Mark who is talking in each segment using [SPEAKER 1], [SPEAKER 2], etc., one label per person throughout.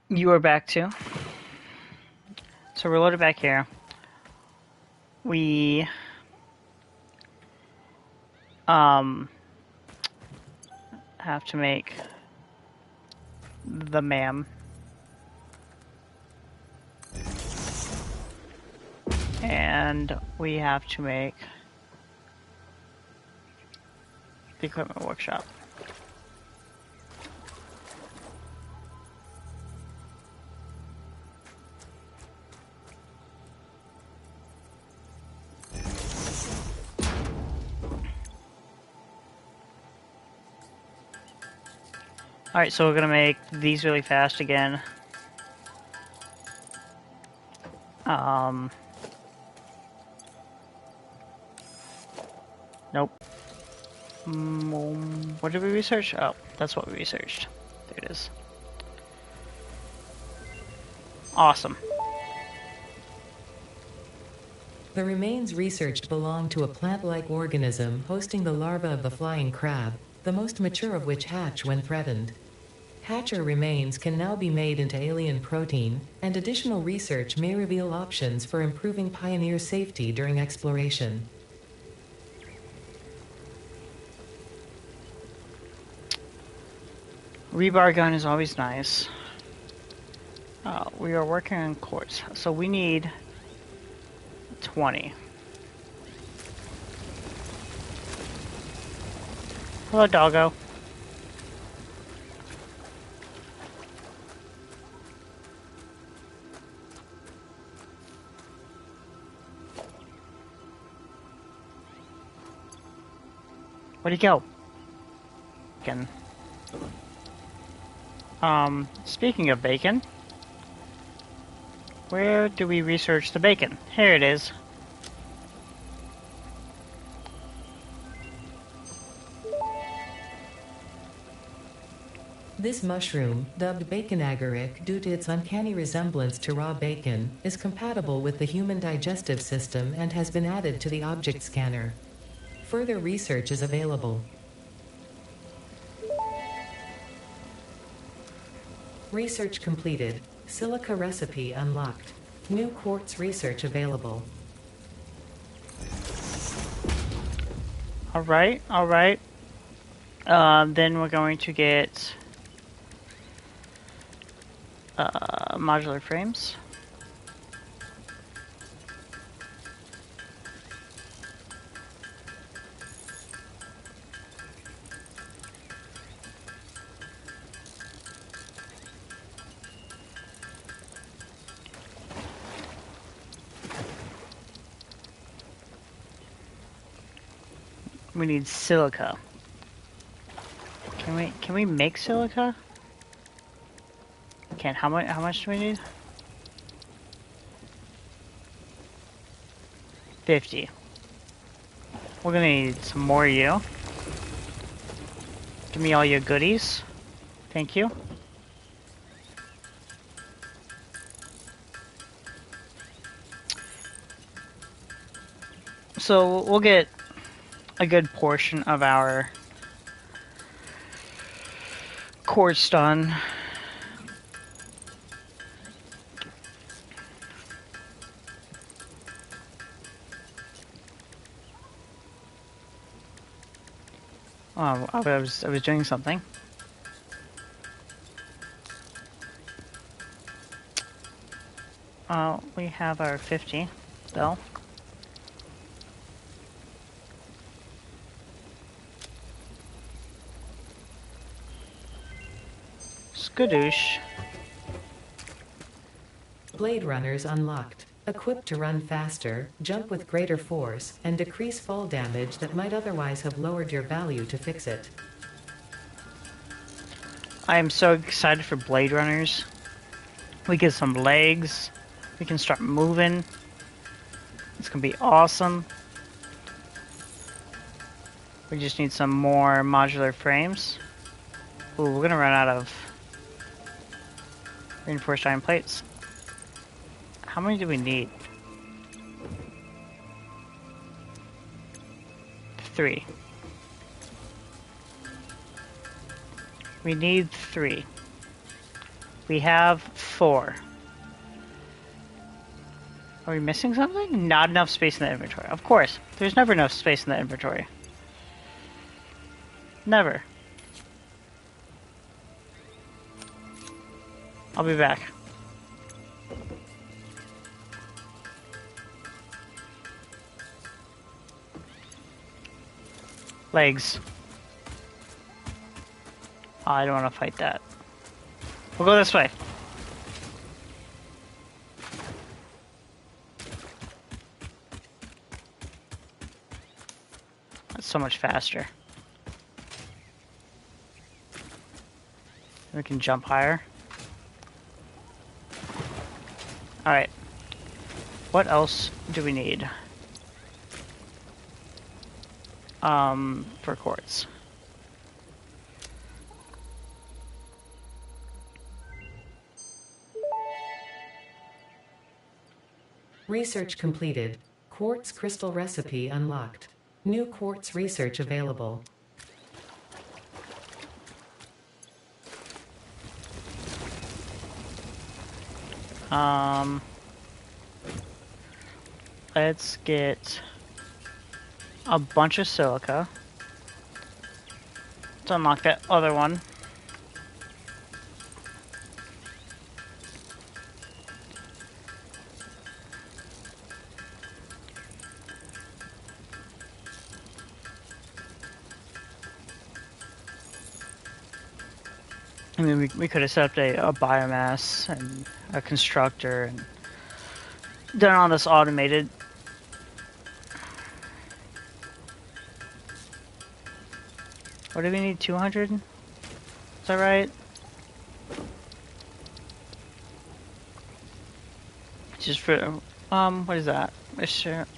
[SPEAKER 1] You are back too. So we're loaded back here. We have to make the ma'am. And we have to make the equipment workshop. Alright, so we're gonna make these really fast again. Nope. What did we research? Oh, that's what we researched. There it is. Awesome.
[SPEAKER 2] The remains researched belong to a plant-like organism hosting the larva of the flying crab, the most mature of which hatch when threatened. Hatcher remains can now be made into alien protein, and additional research may reveal options for improving Pioneer safety during exploration.
[SPEAKER 1] Rebar gun is always nice. We are working on quartz, so we need 20. Hello, doggo. Where'd he go? Bacon. Speaking of bacon, where do we research the bacon? Here it is.
[SPEAKER 2] This mushroom, dubbed bacon agaric due to its uncanny resemblance to raw bacon, is compatible with the human digestive system and has been added to the object scanner. Further research is available. Research completed. Silica recipe unlocked. New quartz research available.
[SPEAKER 1] Alright, alright. Then we're going to get modular frames. We need silica. Can we make silica? Can't. How much do we need? 50. We're gonna need some more of you. Give me all your goodies. Thank you. So we'll get a good portion of our quartz done. Oh, I was doing something. We have our 50 though. Skadoosh.
[SPEAKER 2] Blade runners unlocked. Equipped to run faster, jump with greater force, and decrease fall damage that might otherwise have lowered your value to fix it.
[SPEAKER 1] I am so excited for Blade Runners. We get some legs. We can start moving. It's gonna be awesome. We just need some more modular frames. Ooh, we're gonna run out of reinforced iron plates. How many do we need? 3. We need 3. We have 4. Are we missing something? Not enough space in the inventory. Of course. There's never enough space in the inventory. Never. I'll be back. Legs. Oh, I don't want to fight that. We'll go this way. That's so much faster. We can jump higher. Alright. What else do we need? For quartz.
[SPEAKER 2] Research completed. Quartz crystal recipe unlocked. New quartz research available.
[SPEAKER 1] Let's get a bunch of silica. Let's unlock that other one. I mean, we could have set up a biomass and a constructor and done all this automated. What do we need? 200? Is that right? Just for, what is that?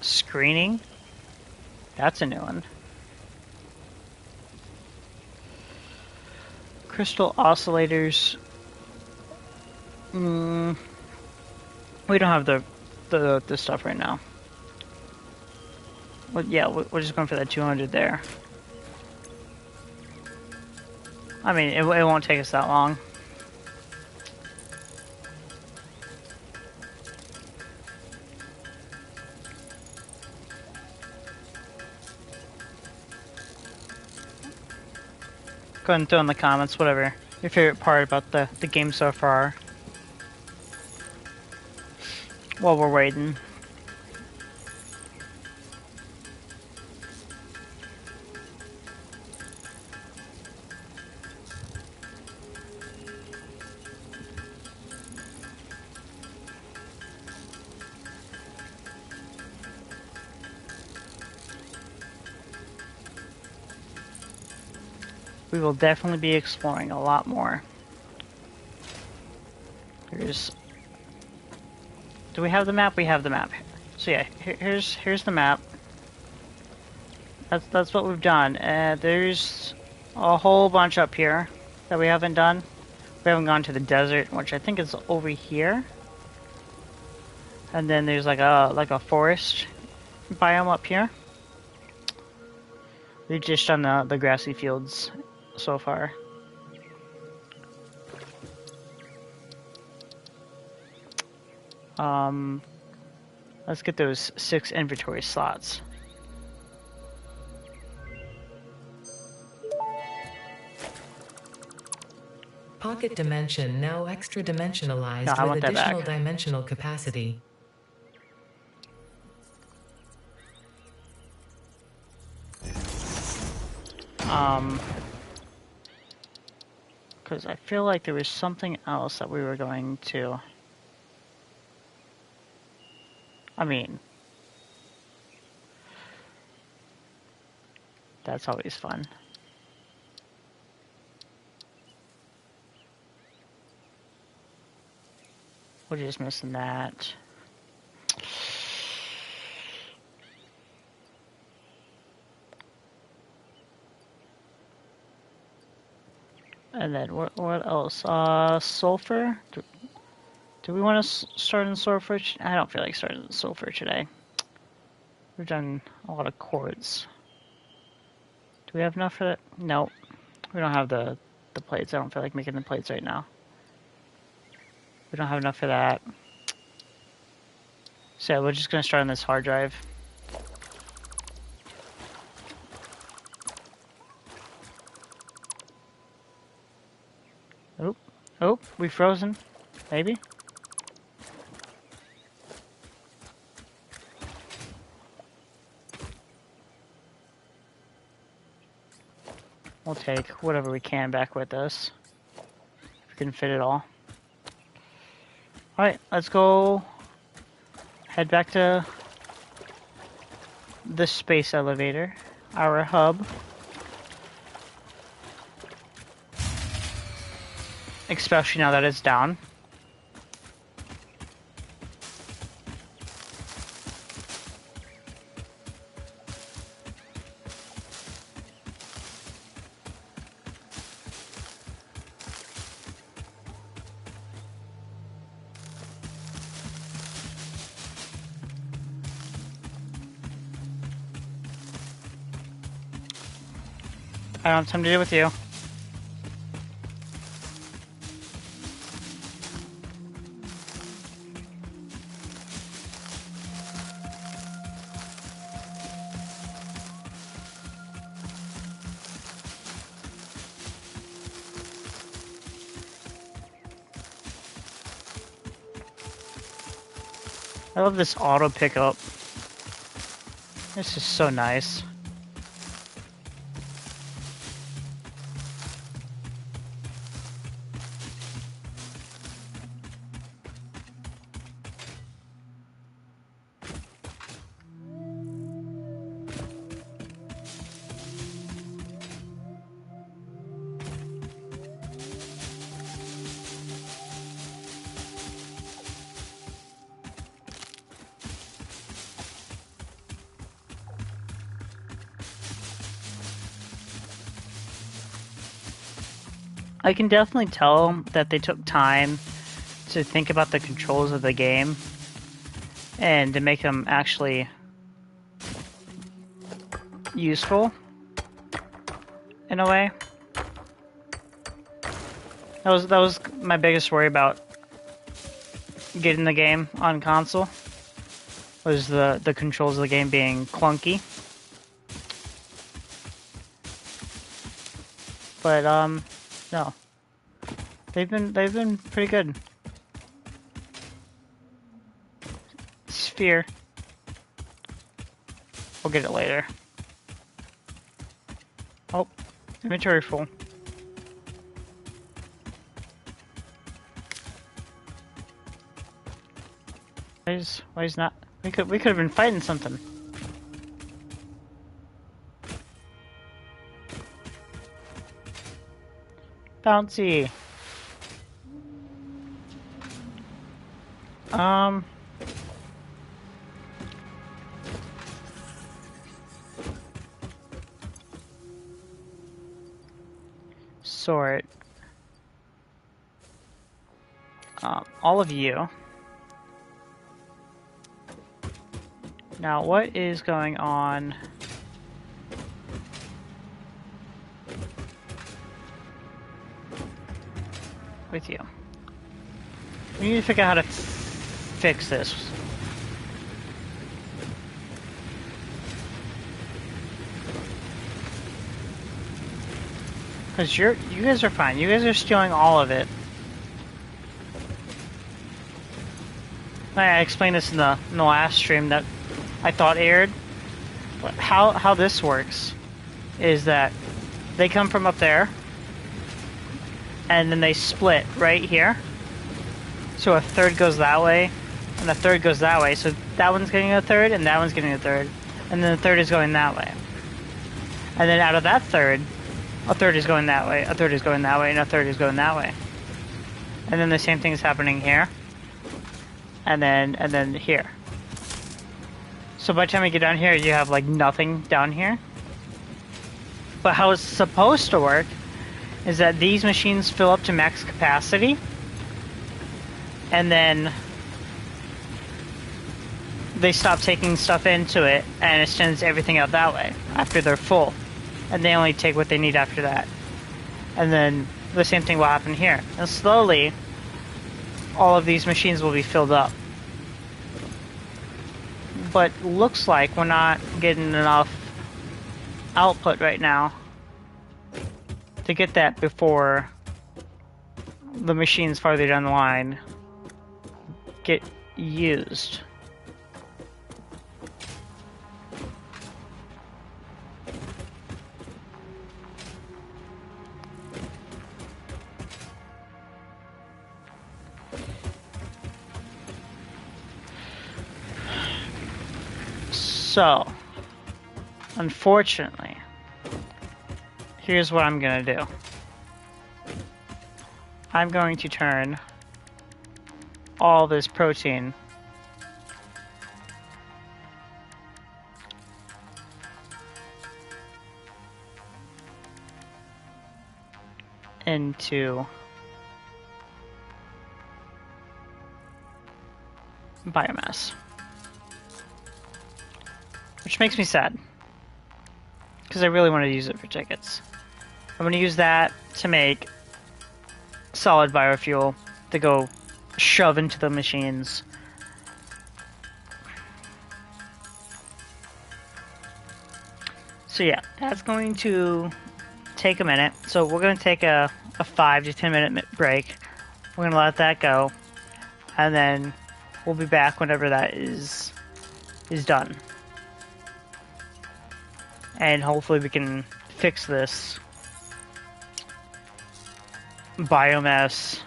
[SPEAKER 1] Screening? That's a new one. Crystal oscillators. We don't have the stuff right now. Well, yeah, we're just going for that 200 there. I mean, it won't take us that long. Go ahead and throw in the comments whatever your favorite part about the game so far. While we're waiting. We will definitely be exploring a lot more. Do we have the map? We have the map. So yeah, here's the map. That's what we've done. There's a whole bunch up here that we haven't done. We haven't gone to the desert, which I think is over here. And then there's like a forest biome up here. We've just done the grassy fields so far. Let's get those 6 inventory slots.
[SPEAKER 2] Pocket dimension now extra dimensionalized
[SPEAKER 1] No, I
[SPEAKER 2] with
[SPEAKER 1] want that
[SPEAKER 2] additional
[SPEAKER 1] back.
[SPEAKER 2] dimensional capacity.
[SPEAKER 1] Because I feel like there was something else that we were going to. I mean, that's always fun. We're just missing that. And then what else? Sulfur? Do we want to start in sulfur? I don't feel like starting in sulfur today. We've done a lot of quartz. Do we have enough for that? No. We don't have the plates. I don't feel like making the plates right now. We don't have enough for that. So yeah, we're just gonna start on this hard drive. Oh, oh, we frozen. Maybe. We'll take whatever we can back with us. If we can fit it all. Alright, let's go head back to the space elevator, our hub. Especially now that it's down. I don't have time to deal with you. I love this auto pickup. This is so nice. I can definitely tell that they took time to think about the controls of the game and to make them actually useful in a way. That was my biggest worry about getting the game on console, was the controls of the game being clunky. But no. They've been pretty good. Sphere. We'll get it later. Oh, inventory full. Why is not? We could have been fighting something. Bouncy. Sort. All of you. Now, what is going on? With you. We need to figure out how to fix this. Because you guys are fine. You guys are stealing all of it. I explained this in the last stream that I thought aired. But how this works is that they come from up there, and then they split right here. So a third goes that way, and a third goes that way. So that one's getting a third, and that one's getting a third, and then the third is going that way. And then out of that third, a third is going that way, a third is going that way, and a third is going that way. And then the same thing is happening here. And then here. So by the time you get down here, you have like nothing down here. But how it's supposed to work is that these machines fill up to max capacity, and then they stop taking stuff into it, and it sends everything out that way after they're full. And they only take what they need after that. And then the same thing will happen here. And slowly, all of these machines will be filled up. But looks like we're not getting enough output right now to get that before the machines farther down the line get used. So, unfortunately, here's what I'm gonna do. I'm going to turn all this protein into biomass. Which makes me sad, because I really want to use it for tickets. I'm going to use that to make solid biofuel to go shove into the machines. So yeah, that's going to take a minute. So we're going to take a 5 to 10 minute break. We're going to let that go, and then we'll be back whenever that is done. And hopefully we can fix this biomass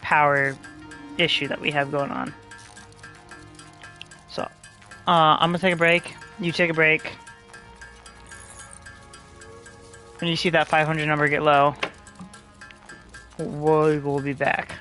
[SPEAKER 1] power issue that we have going on. So, I'm gonna take a break. You take a break. When you see that 500 number get low, we will be back.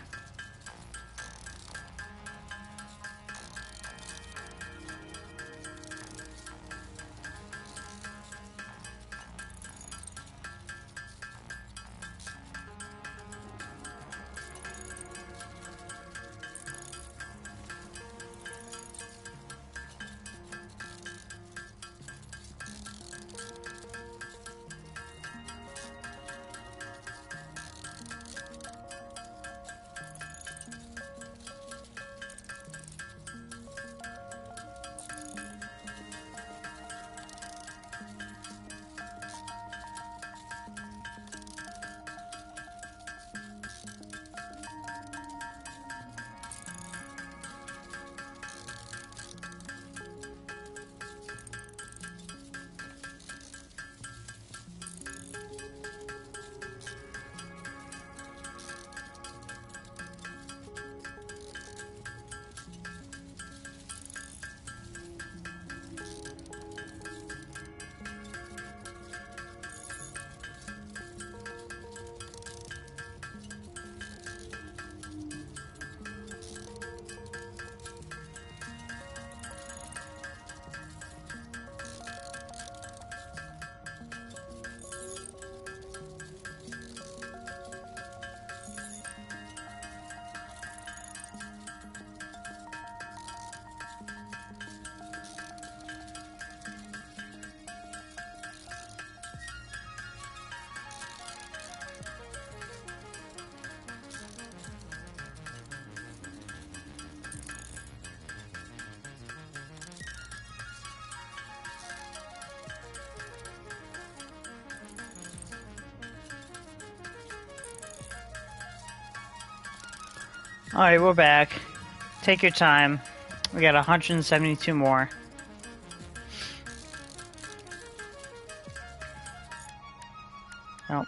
[SPEAKER 1] Alright, we're back. Take your time. We got 172 more. Nope.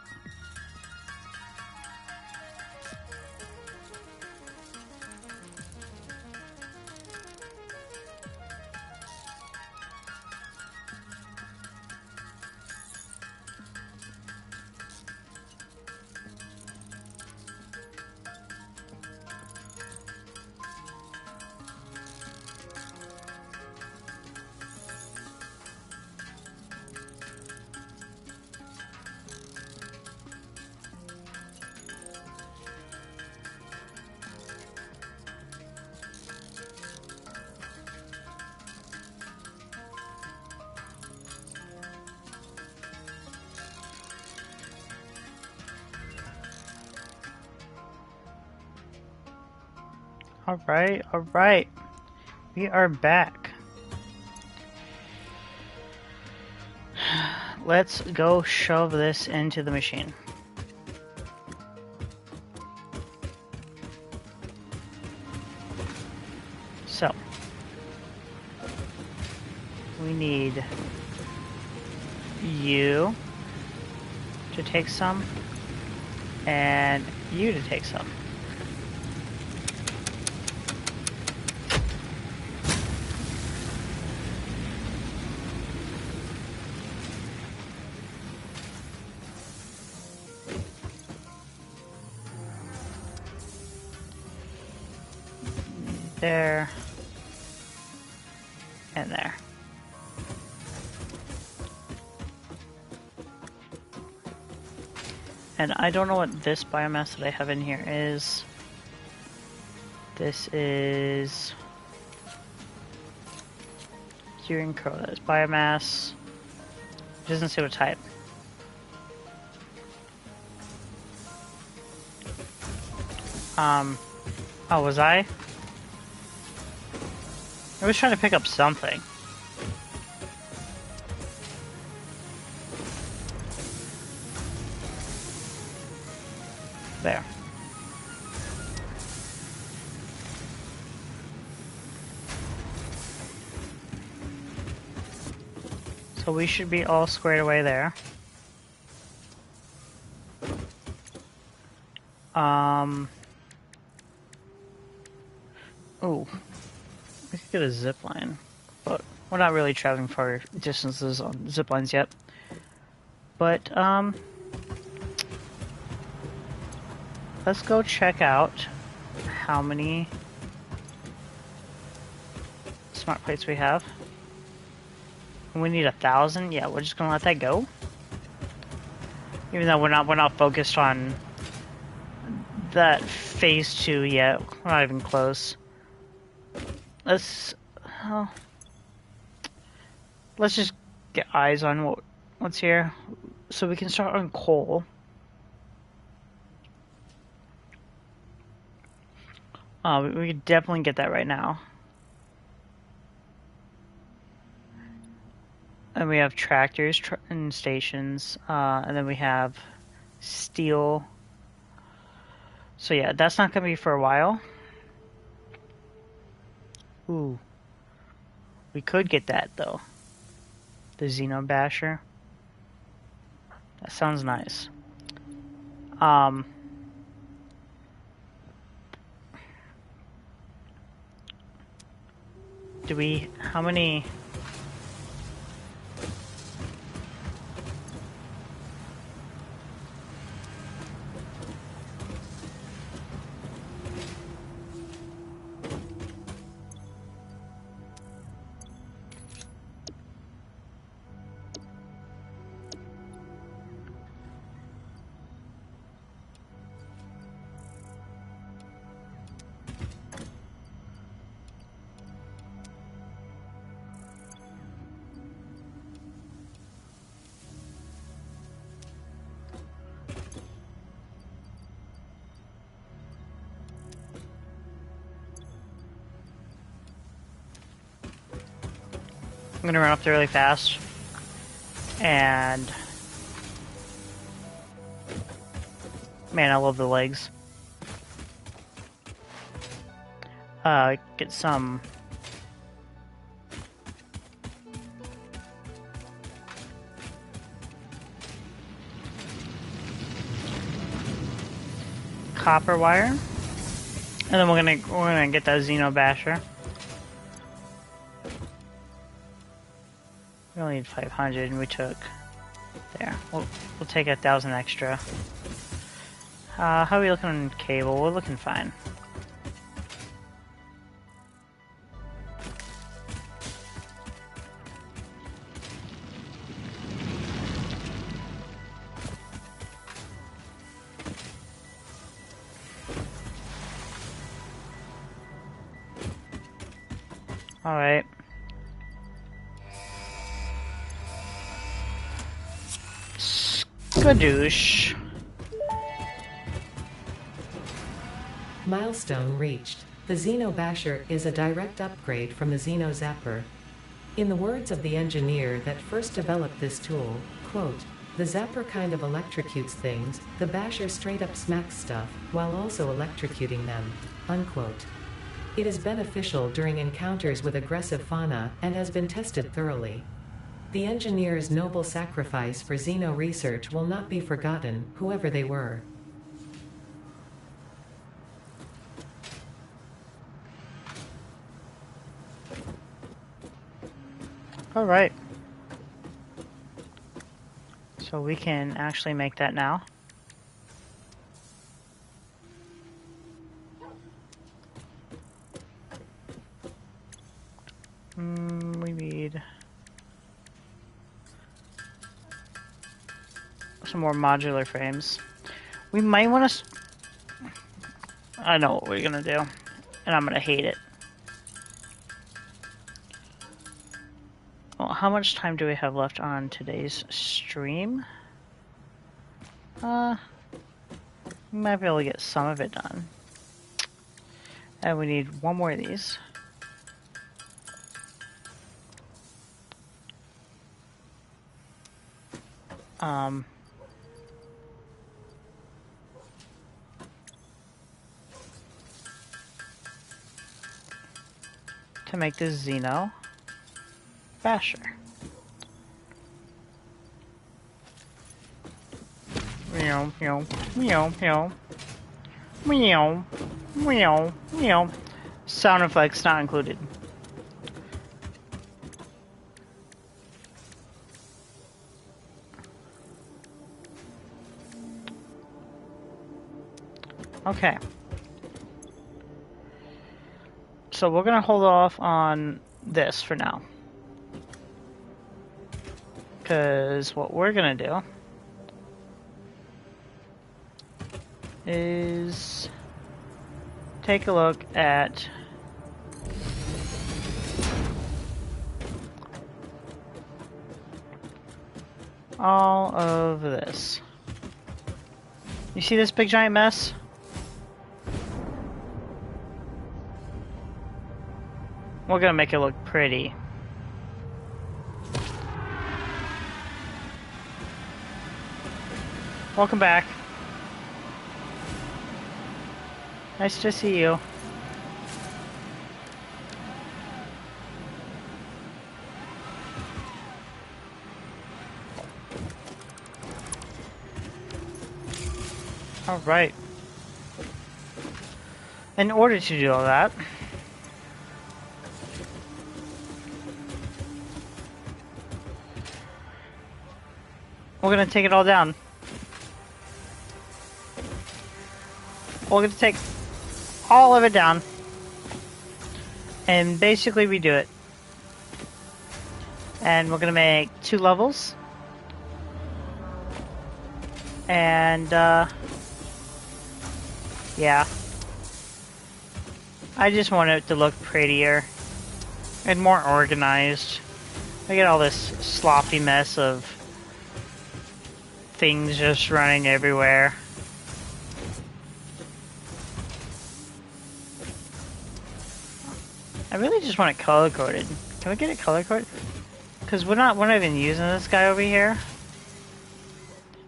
[SPEAKER 1] Alright, alright. We are back. Let's go shove this into the machine. So, we need you to take some, and you to take some. There. And there. And I don't know what this biomass that I have in here is. This is curing crow. That is biomass. It doesn't say what type. Oh, was I? I was trying to pick up something. There. So we should be all squared away there. Oh. We could get a zip line, but we're not really traveling far distances on zip lines yet. But, let's go check out how many smart plates we have. And we need 1,000. Yeah, we're just gonna let that go. Even though we're not focused on that phase 2 yet. We're not even close. Let's just get eyes on what's here, so we can start on coal. We could definitely get that right now. And we have tractors and stations, and then we have steel. So yeah, that's not gonna be for a while. Ooh. We could get that, though. The Xeno Basher. That sounds nice. How many... I'm gonna run up there really fast. And... man, I love the legs. Get some... copper wire. And then we're gonna get that Xeno Basher. We only need 500, and we took... there. We'll take 1,000 extra. How are we looking on cable? We're looking fine. Alright. Skadoosh.
[SPEAKER 2] Milestone reached. The Xeno Basher is a direct upgrade from the Xeno Zapper. In the words of the engineer that first developed this tool, quote, "The Zapper kind of electrocutes things, the Basher straight up smacks stuff, while also electrocuting them," unquote. It is beneficial during encounters with aggressive fauna and has been tested thoroughly. The engineer's noble sacrifice for Xeno research will not be forgotten, whoever they were.
[SPEAKER 1] All right. So we can actually make that now. We need some more modular frames. We might want to... I know what we're going to do, and I'm going to hate it. Well, how much time do we have left on today's stream? We might be able to get some of it done. And we need one more of these. To make this Xeno Basher. Meow, meow, meow, meow. Meow, meow, meow. Sound effects not included. Okay. So we're gonna hold off on this for now. Because what we're gonna do is take a look at all of this. You see this big giant mess? We're gonna make it look pretty. Welcome back. Nice to see you. All right. In order to do all that, we're gonna take it all down. We're gonna take all of it down and basically redo it. And we're gonna make 2 levels. And yeah. I just want it to look prettier and more organized. I get all this sloppy mess of things just running everywhere. I really just want it color coded. Can we get it color coded? Because we're not even using this guy over here.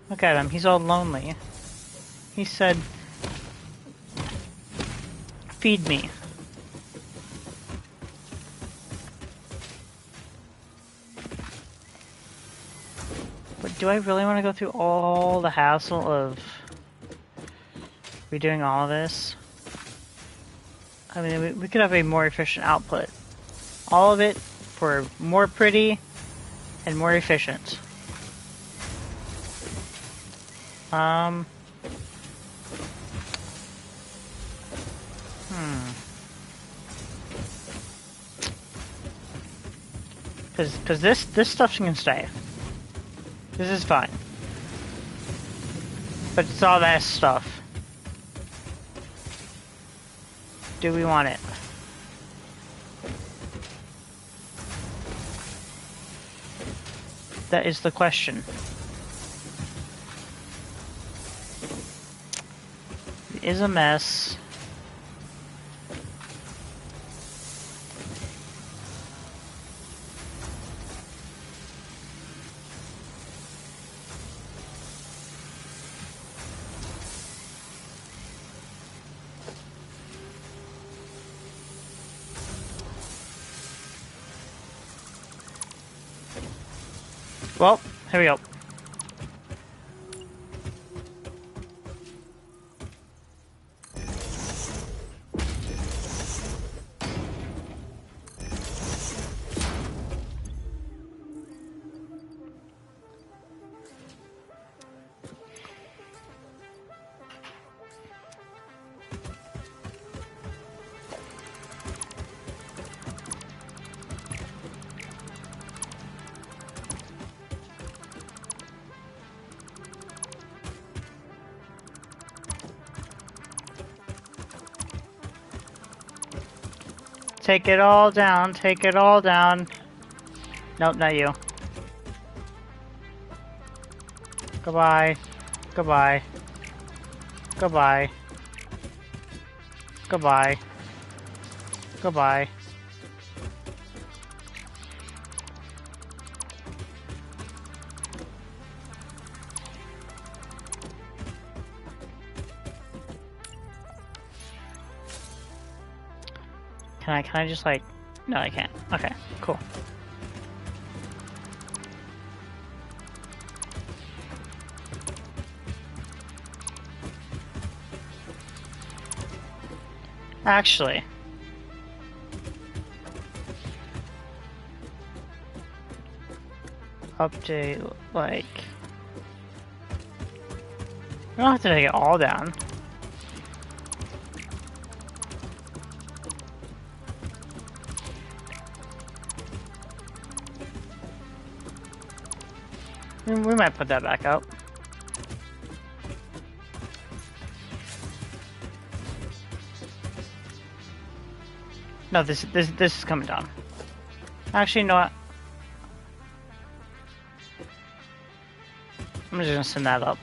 [SPEAKER 1] Look at him, he's all lonely. He said, "Feed me." But do I really want to go through all the hassle of redoing all of this? I mean, we could have a more efficient output. All of it for more pretty and more efficient. Because this stuff can stay. This is fine. But it's all that stuff. Do we want it? That is the question. It is a mess. Well, here we go. Take it all down, take it all down. Nope, not you. Goodbye. Goodbye. Goodbye. Goodbye. Goodbye. Can I just like... No, I can't. Okay, cool. Actually... Update, like... We don't have to take it all down. We might put that back up. No, this is coming down. Actually, you know what? I'm just gonna send that up.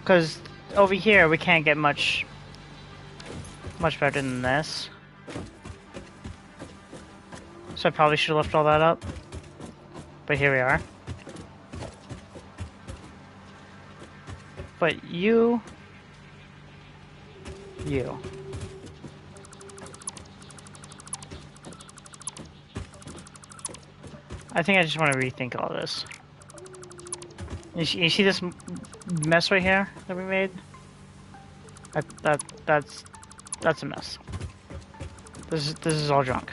[SPEAKER 1] Because over here we can't get much better than this. So I probably should have left all that up. But here we are. But you. I think I just want to rethink all this. You see this mess right here that we made? That's a mess. This is all junk.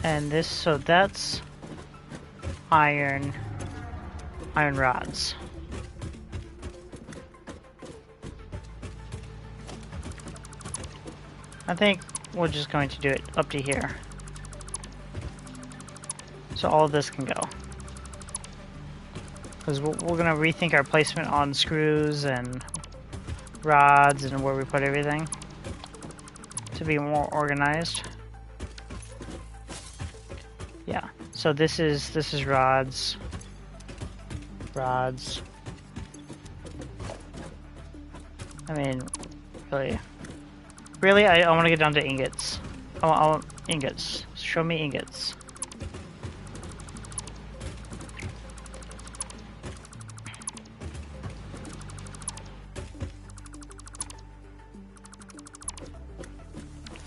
[SPEAKER 1] And this, so that's iron rods. I think we're just going to do it up to here. So all of this can go. Because we're going to rethink our placement on screws and rods and where we put everything to be more organized. Yeah, so this is rods. Rods. I mean, really, I want to get down to ingots. I want ingots. Show me ingots.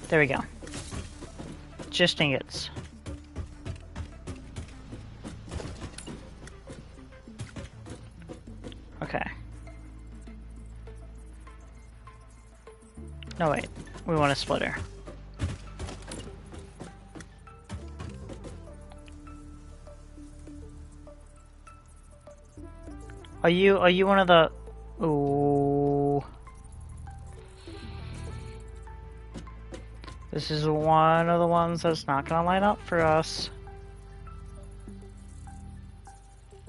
[SPEAKER 1] There we go. Just ingots. Okay. No, wait. We want a splitter. Are you one of the... Ooh. This is one of the ones that's not gonna line up for us.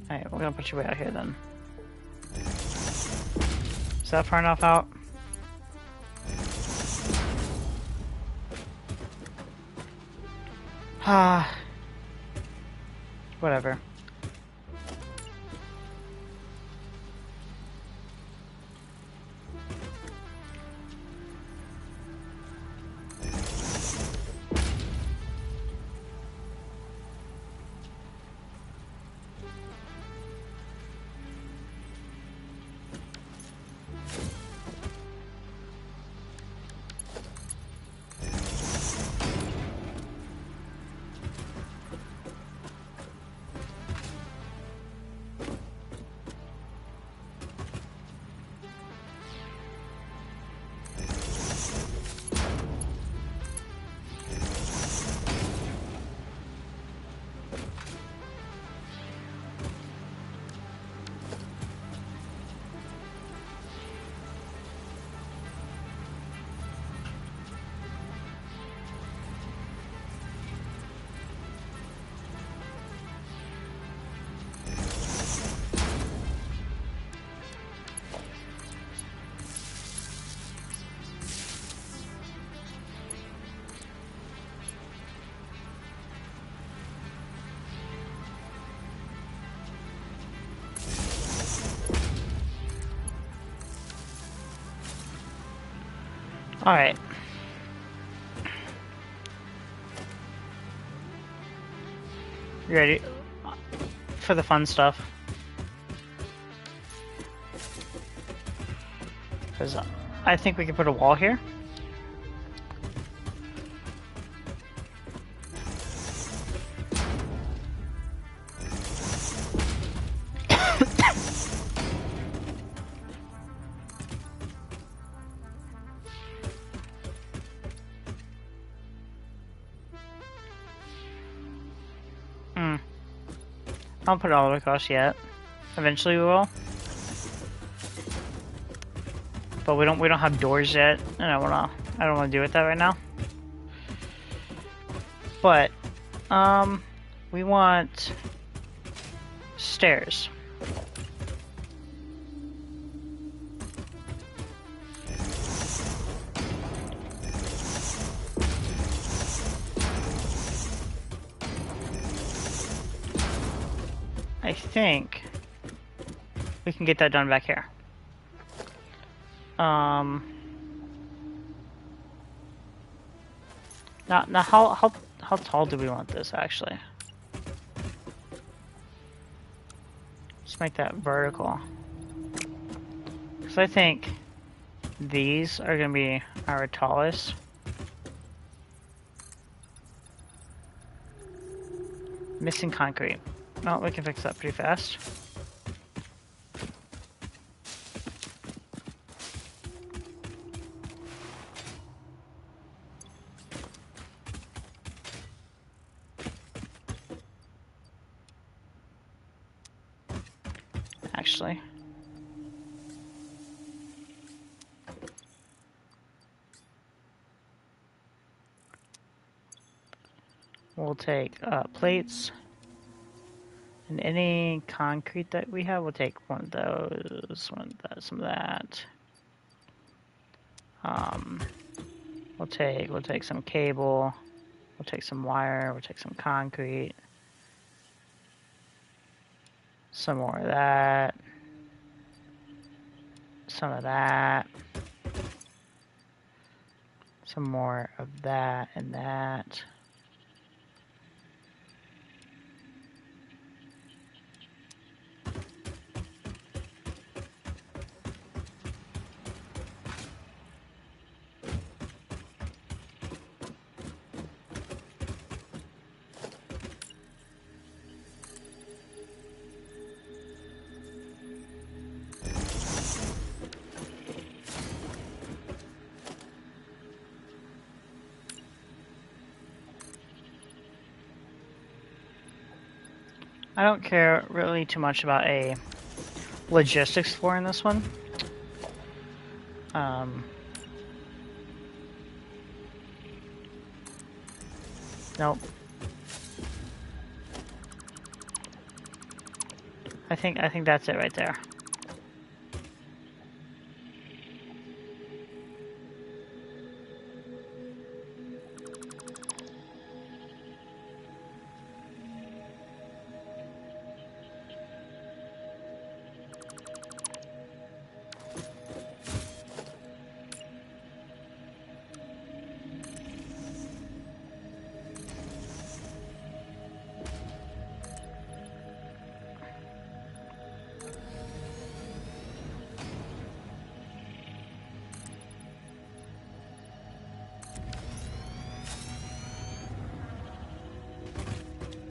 [SPEAKER 1] Alright, we're gonna put you way out here then. Is that far enough out? Ah. Whatever. Alright. You ready for the fun stuff? Because I think we can put a wall here. I don't put it all the way across yet. Eventually we will. But we don't have doors yet, and I don't wanna do it that right now. But we want stairs. I think we can get that done back here. Now how tall do we want this actually? Let's make that vertical. Because I think these are gonna be our tallest. Missing concrete. Oh, we can fix that pretty fast. Actually. We'll take plates. And any concrete that we have, we'll take one of those, one of that, some of that. We'll take some cable. We'll take some wire. We'll take some concrete. Some more of that. Some of that. Some more of that and that. I don't care really too much about a logistics floor in this one. Nope. I think that's it right there.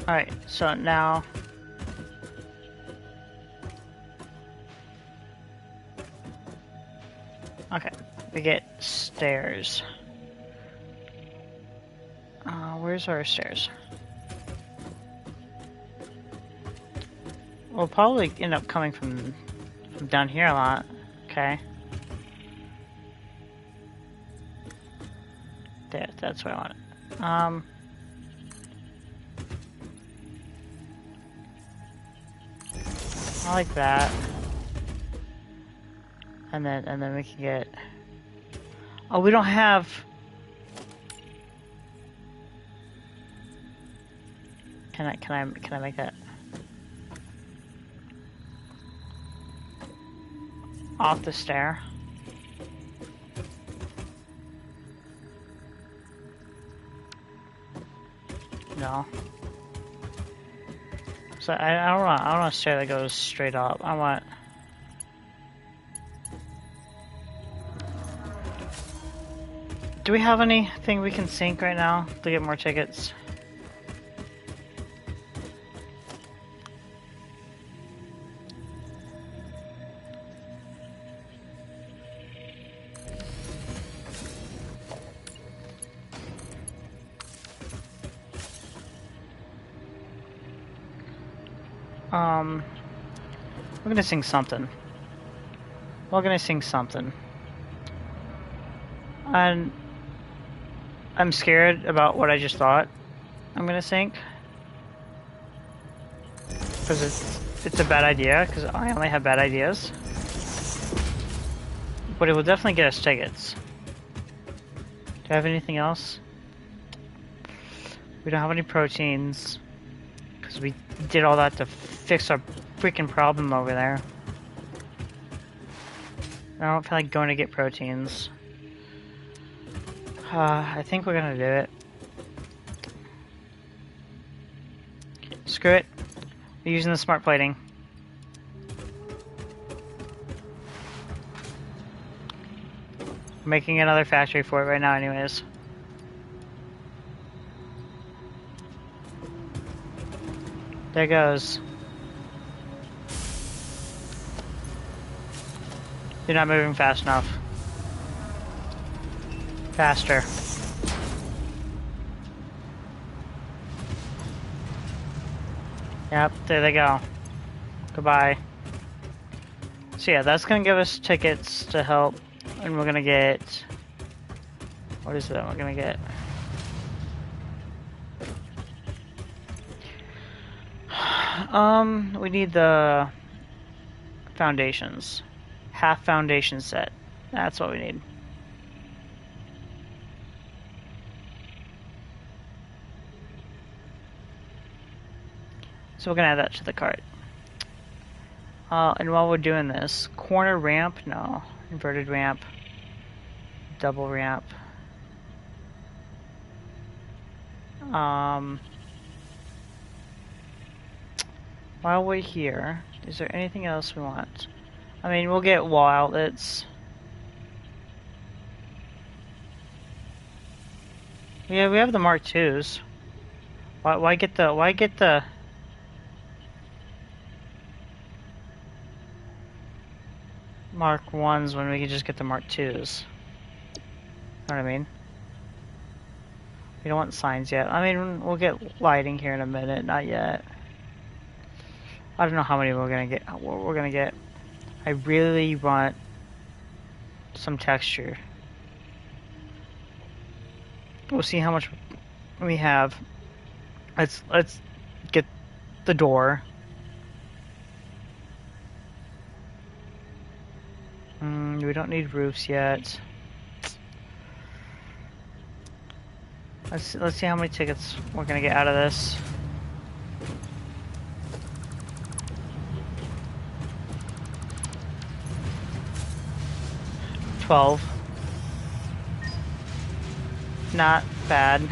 [SPEAKER 1] Alright, so now okay, we get stairs. Where's our stairs? We'll probably end up coming from down here a lot. Okay. There, that's where I want it. I like that. And then we can get. Oh, we don't have. Can I make that off the stair? now. So I don't want a stair that goes straight up. I want. Do we have anything we can sink right now to get more tickets? We're gonna sing something. We're gonna sing something. And I'm scared about what I just thought I'm gonna sink. Because it's a bad idea, because I only have bad ideas. But it will definitely get us tickets. Do I have anything else? We don't have any proteins. Because we did all that to fix our freaking problem over there. I don't feel like going to get proteins. I think we're gonna do it. Screw it. We're using the smart plating. We're making another factory for it right now anyways. There goes. You're not moving fast enough. Faster. Yep, there they go. Goodbye. So yeah, that's gonna give us tickets to help, and we're gonna get... What is it that we're gonna get? We need the foundations. Half foundation set. That's what we need. So we're gonna add that to the cart. And while we're doing this, corner ramp, no. Inverted ramp. Double ramp. While we're here, is there anything else we want? I mean, we'll get wall outlets. Yeah, we have the Mark IIs. Why get the Mark 1s when we can just get the Mark 2s? Know what I mean? We don't want signs yet. I mean, we'll get lighting here in a minute, not yet. I don't know how many we're gonna get. What we're gonna get. I really want some texture. We'll see how much we have. Let's get the door. We don't need roofs yet. Let's see how many tickets we're gonna get out of this. $12. Not bad.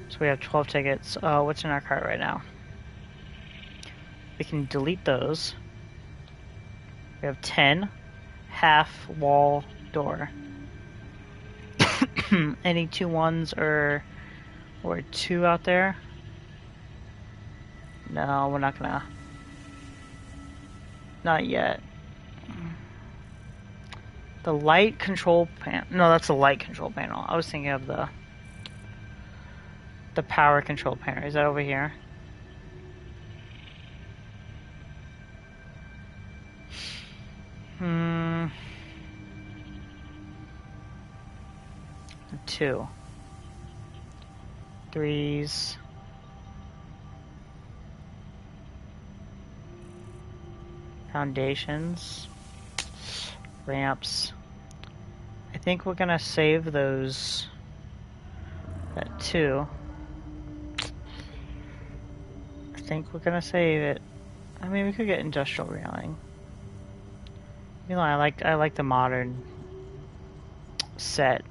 [SPEAKER 1] So we have 12 tickets. What's in our cart right now? We can delete those. We have 10. Half wall door. Any 2 1s or 2 out there? No, we're not gonna. Not yet. The light control panel. No, that's the light control panel. I was thinking of the power control panel. Is that over here? Two. 3s. Foundations. Ramps. I think we're gonna save those at 2. I think we're gonna save it. I mean, we could get industrial railing. You know, I like the modern set.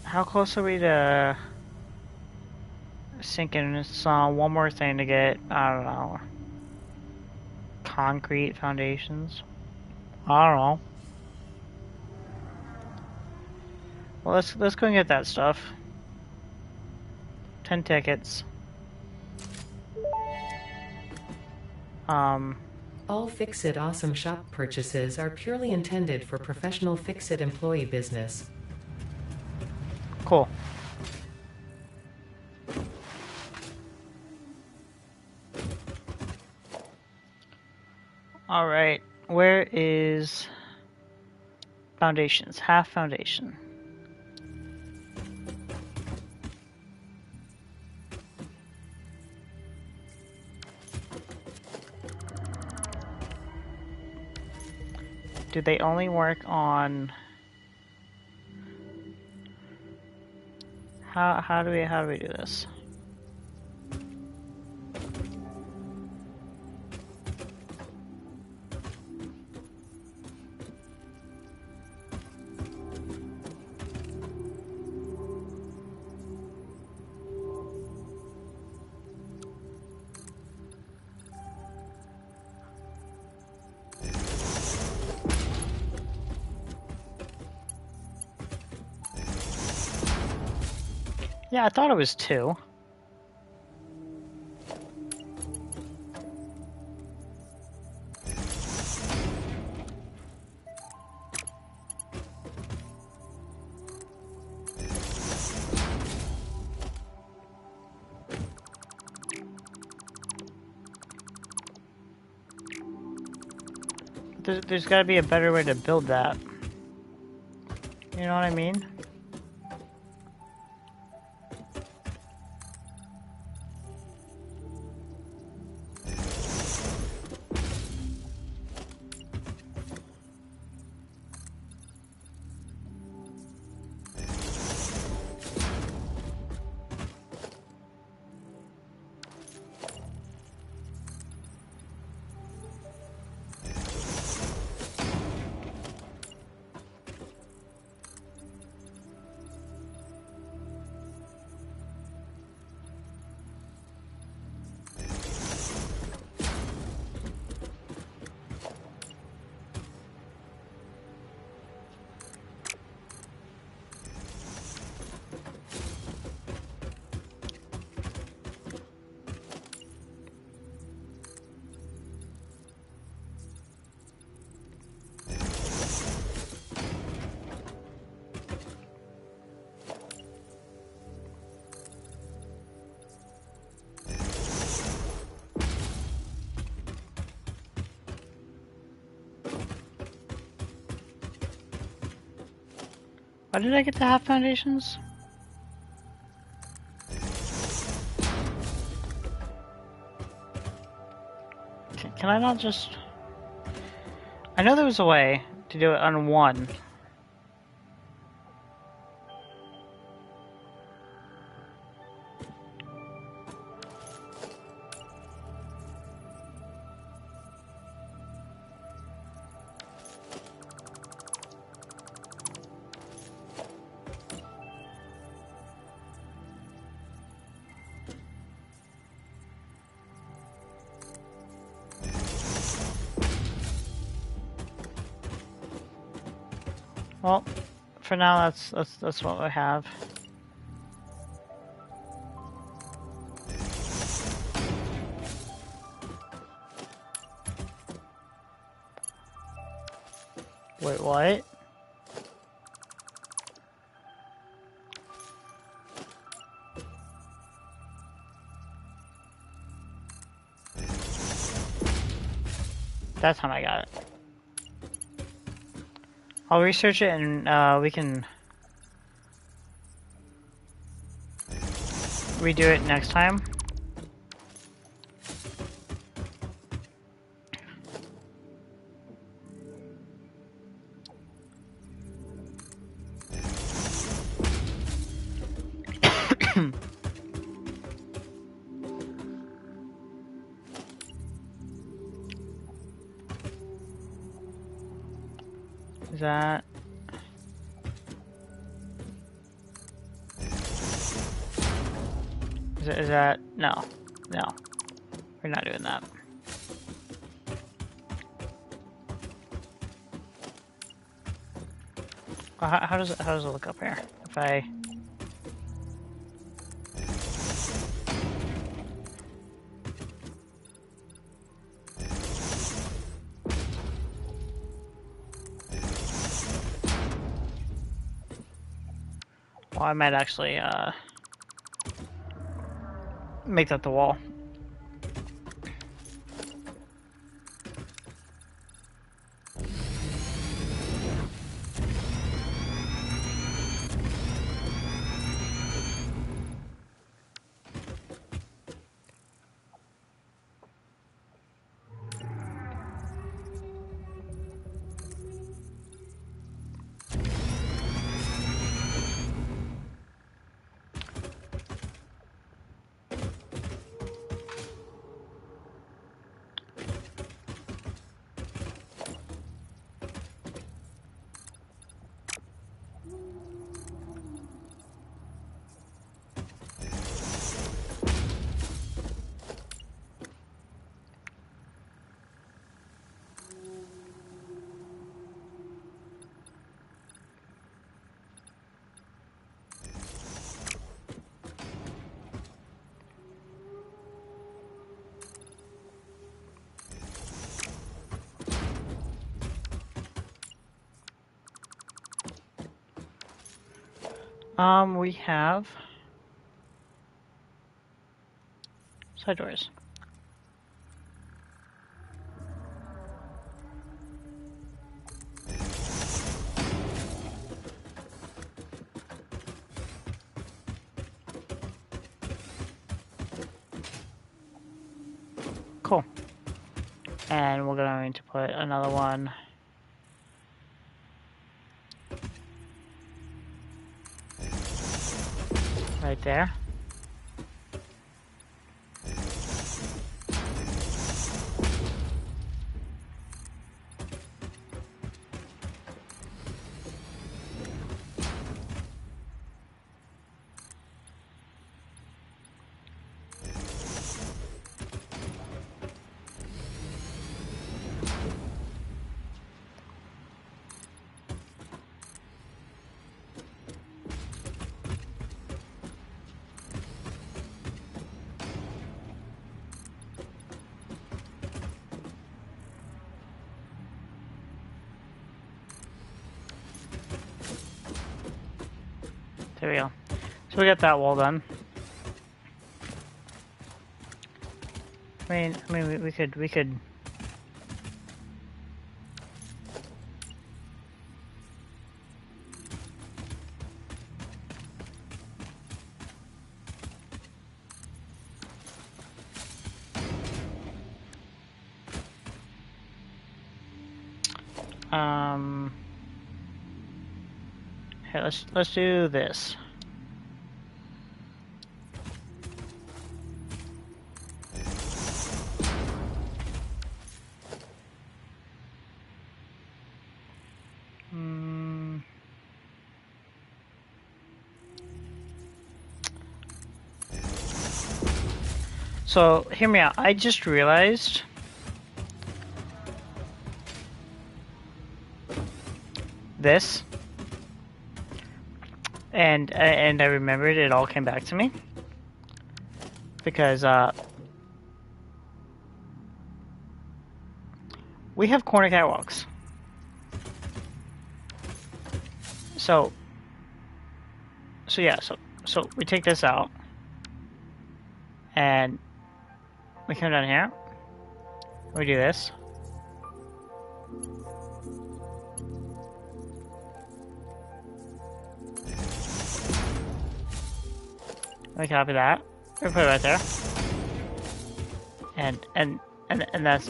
[SPEAKER 1] How close are we to sinking one more thing to get, I don't know, concrete foundations? I don't know. Well, let's go and get that stuff. 10 tickets.
[SPEAKER 2] All Fix-It Awesome Shop purchases are purely intended for professional Fix-It employee business.
[SPEAKER 1] Cool. Alright, where is foundations? Half foundation. Do they only work on... How do we do this? Yeah, I thought it was 2. There's gotta be a better way to build that. You know what I mean? Why did I get to half foundations? Can I not just... I know there was a way to do it on 1. Well, for now, that's what we have. Wait, what? That time I got it. I'll research it and we can redo it next time. Is that... Is that... No. No. We're not doing that. How does it look up here? If I... Well, I might actually, make that the wall. We have side doors. Cool. And we're going to put another one right there. There we go. So we got that wall done. I mean, we could. Here, let's do this. So, hear me out. I just realized this, and I remembered it all came back to me because we have corner catwalks. So yeah, so we take this out and we come down here. We do this. We copy that. We put it right there. And that's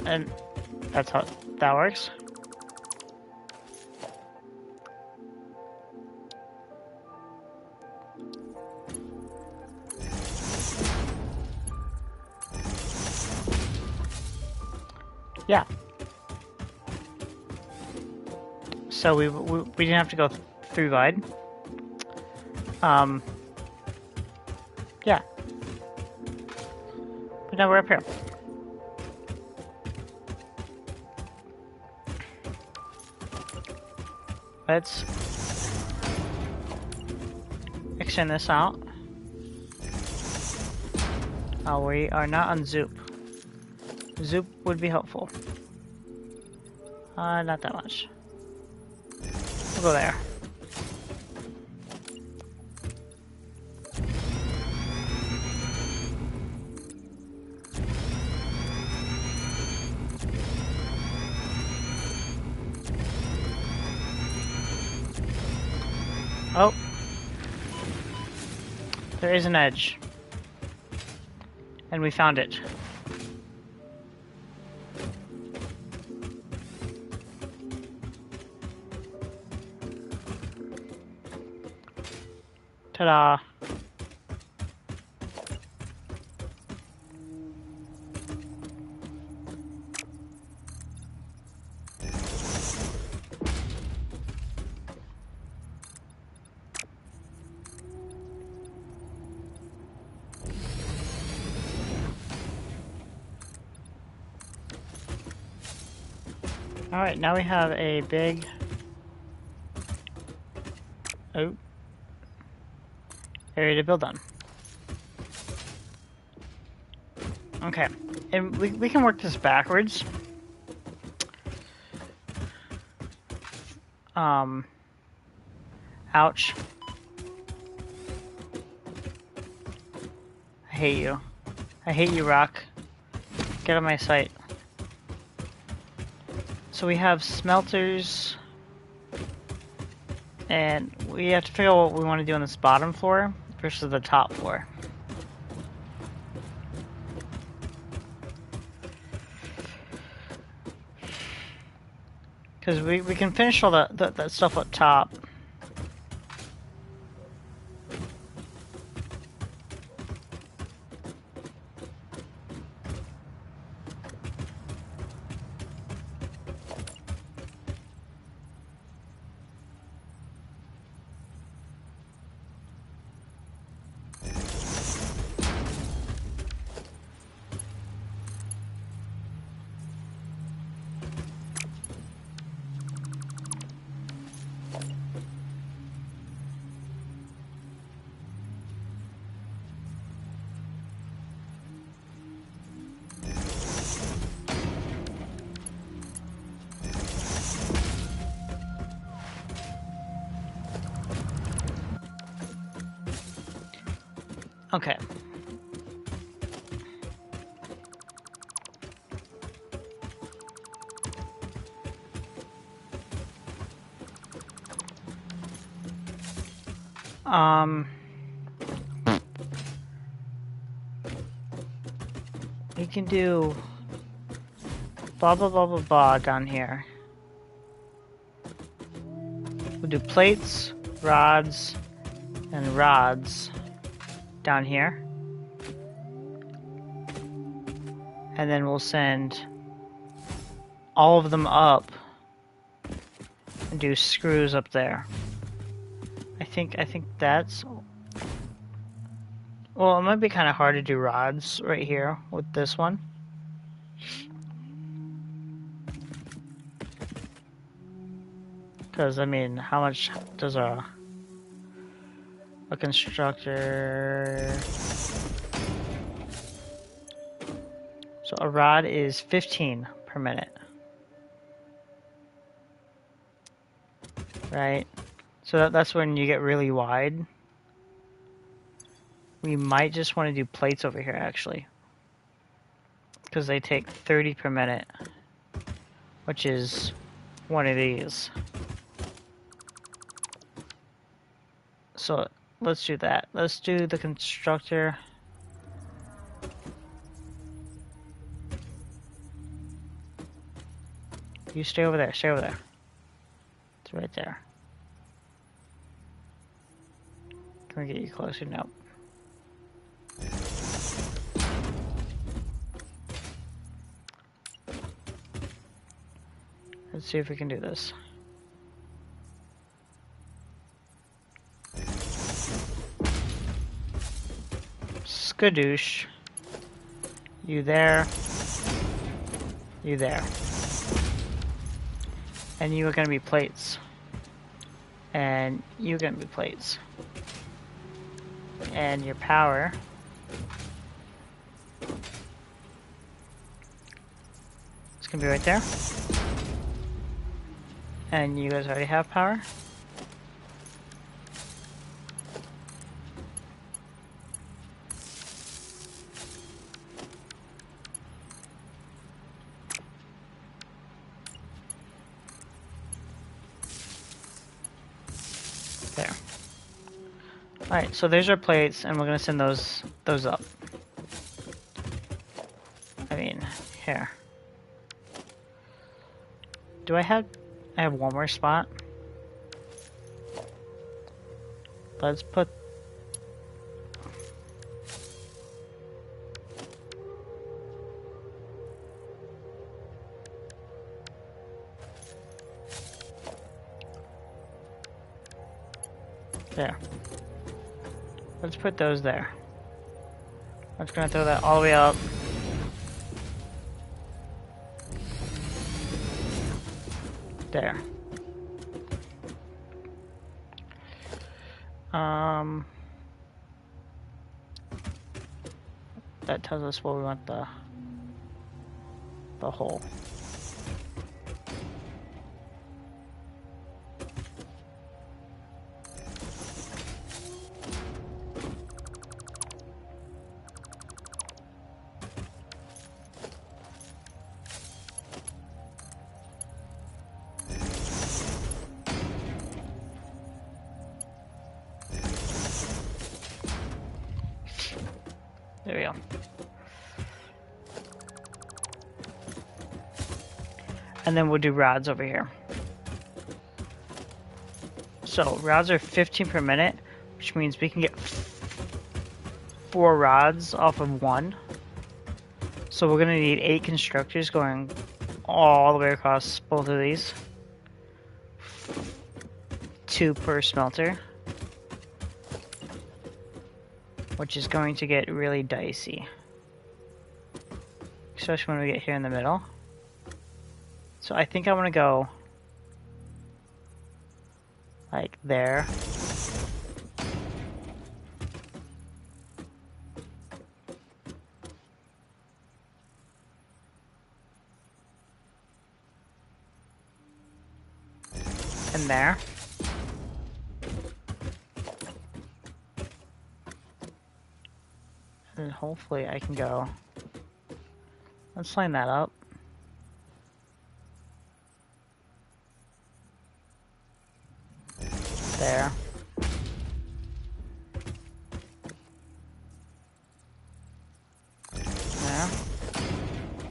[SPEAKER 1] how that works. Yeah. so we didn't have to go through glide. Yeah. But now we're up here. Let's extend this out. Oh, we are not on Zoop. Zoop would be helpful. Not that much. We'll go there. Oh. There is an edge. And we found it. Ta-da! Alright, now we have a big... area to build on. Okay, and we can work this backwards. Ouch. I hate you. I hate you, Rock. Get out of my sight. So we have smelters, and we have to figure out what we want to do on this bottom floor versus the top floor. Because we can finish all that stuff up top. Okay. We can do blah blah blah blah blah down here. We'll do plates, rods, and rods down here. And then we'll send all of them up and do screws up there. I think that's... Well, it might be kind of hard to do rods right here with this one. Because, I mean, how much does a constructor... So a rod is 15 per minute. Right? So that's when you get really wide. We might just want to do plates over here, actually. Because they take 30 per minute. Which is one of these. So let's do that. Let's do the constructor. You stay over there, stay over there. It's right there. Can we get you closer? Nope. Let's see if we can do this. skadoosh. You there. You there. And you are gonna be plates. And you're gonna be plates. And your power. It's gonna be right there. And you guys already have power. There. Alright, so there's our plates, and we're gonna send those up. I mean, here. Do I have one more spot? Let's put... There. Let's put those there. I'm just gonna throw that all the way up. There. That tells us where we want the hole. There we go. And then we'll do rods over here. So rods are 15 per minute, which means we can get 4 rods off of 1. So we're gonna need 8 constructors going all the way across both of these. 2 per smelter. Which is going to get really dicey. Especially when we get here in the middle. So I think I want to go like there. And there. And hopefully I can go. Let's line that up. There. There.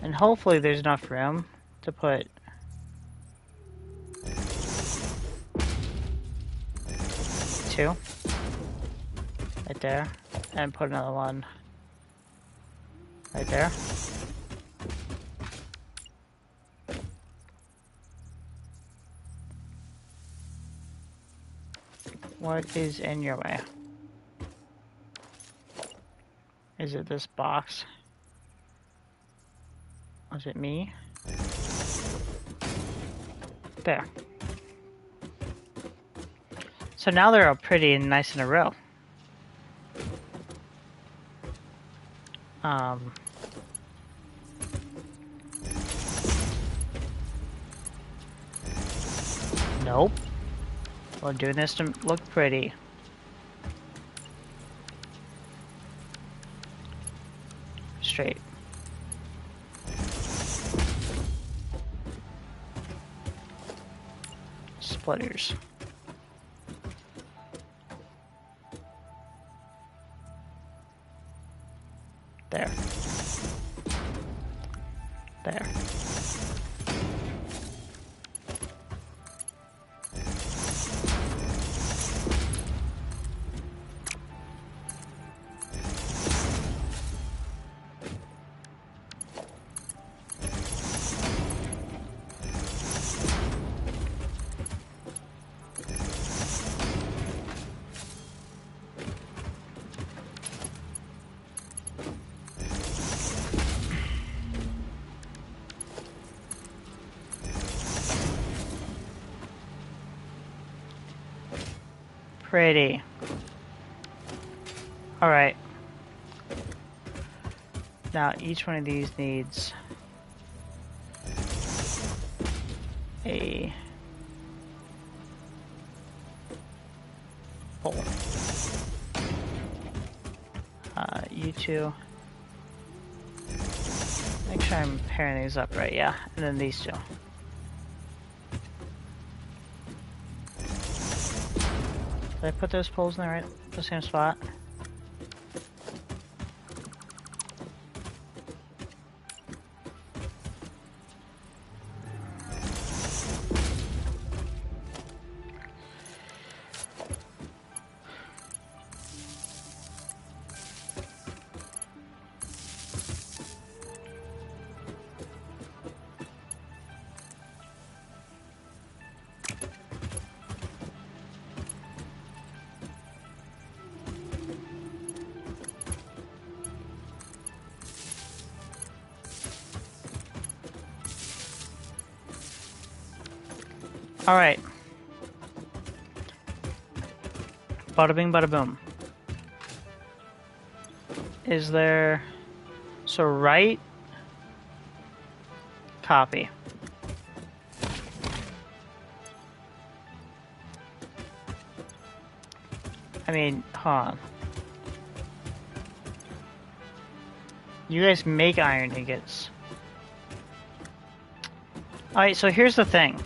[SPEAKER 1] And hopefully there's enough room to put 2 right there, and put another one right there. What is in your way? Is it this box? Was it me? There. So now they're all pretty and nice in a row. Nope. We're doing this to look pretty. Straight. Splitters. There. There. Pretty. Alright. Now, each one of these needs a pole. You two. Make sure I'm pairing these up right, yeah. And then these two. Did I put those poles in the same spot? Alright. Bada bing, bada boom. Is there... So right... Copy. I mean, hold on. You guys make iron ingots. Alright, so here's the thing.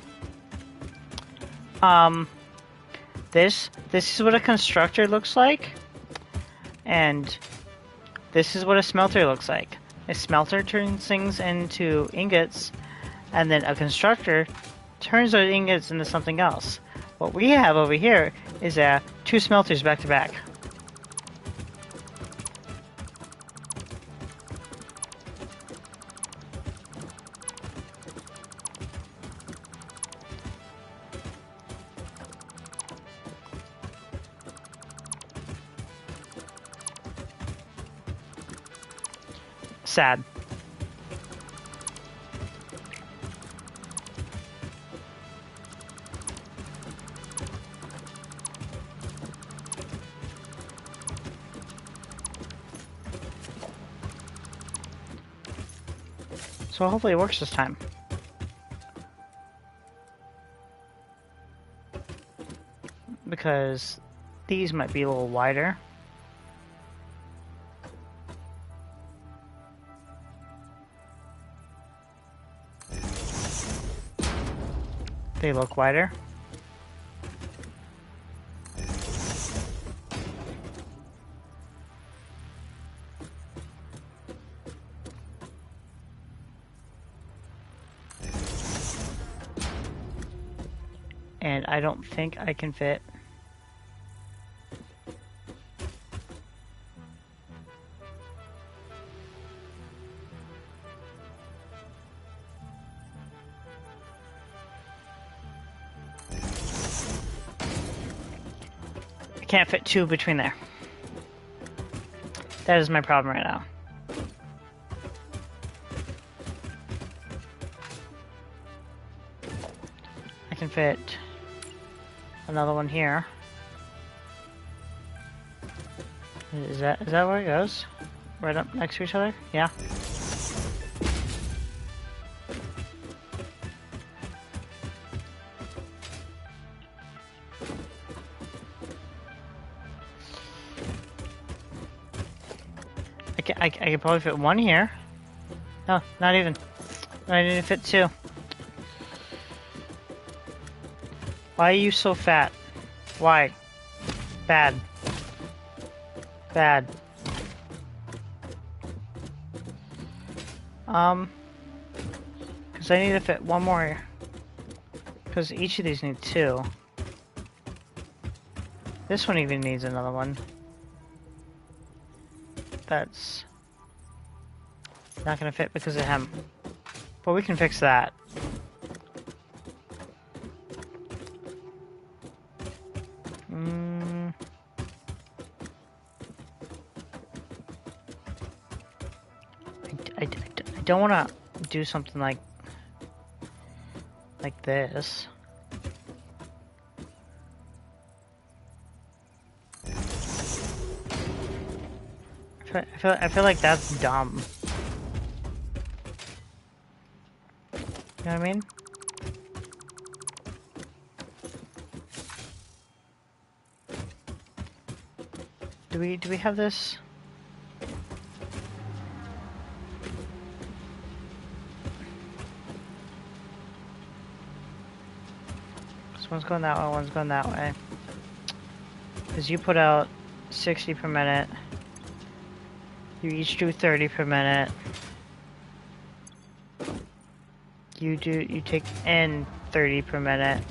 [SPEAKER 1] This is what a constructor looks like, and this is what a smelter looks like. A smelter turns things into ingots, and then a constructor turns those ingots into something else. What we have over here is two smelters back to back. Sad. So hopefully it works this time. Because these might be a little wider. They look wider. And I don't think I can fit. I can't fit two between there. That is my problem right now. I can fit another one here. Is that where it goes? Right up next to each other? Yeah. I could probably fit one here. No, not even. I need to fit two. Why are you so fat? Why? Bad. Bad. Because I need to fit one more. Because each of these need two. This one even needs another one. That's not gonna fit because of him. But we can fix that. I don't want to do something like this. I feel like that's dumb. You know what I mean? Do we have this? This one's going that way, one's going that way. Because you put out 60 per minute. You each do 30 per minute. You take in 30 per minute.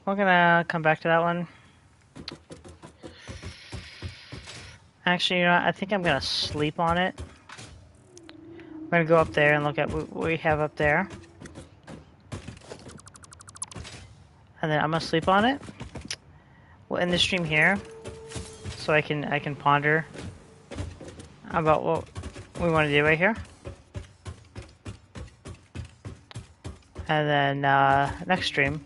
[SPEAKER 1] We're gonna come back to that one. Actually, you know what? I think I'm gonna sleep on it. We're gonna go up there and look at what we have up there. And then I'm gonna sleep on it. We'll end the stream here. So I can ponder about what we want to do right here. And then next stream,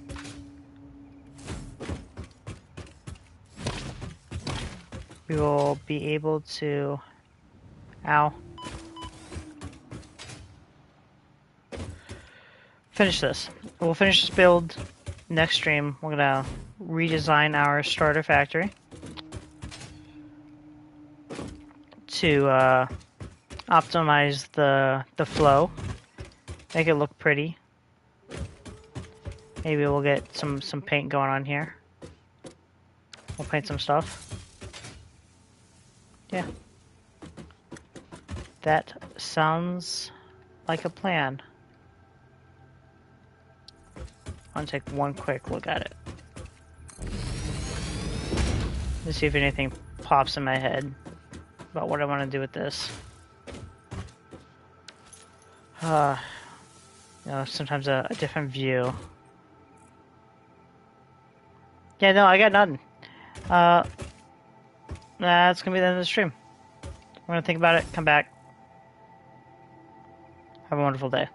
[SPEAKER 1] we will be able to, finish this. We'll finish this build next stream. We're gonna redesign our starter factory to optimize the flow, make it look pretty. Maybe we'll get some paint going on here. We'll paint some stuff. Yeah. That sounds like a plan. I'm gonna take one quick look at it. Let's see if anything pops in my head about what I want to do with this. You know, sometimes a different view. Yeah, no, I got nothing. That's gonna be the end of the stream. We're gonna think about it, come back. Have a wonderful day.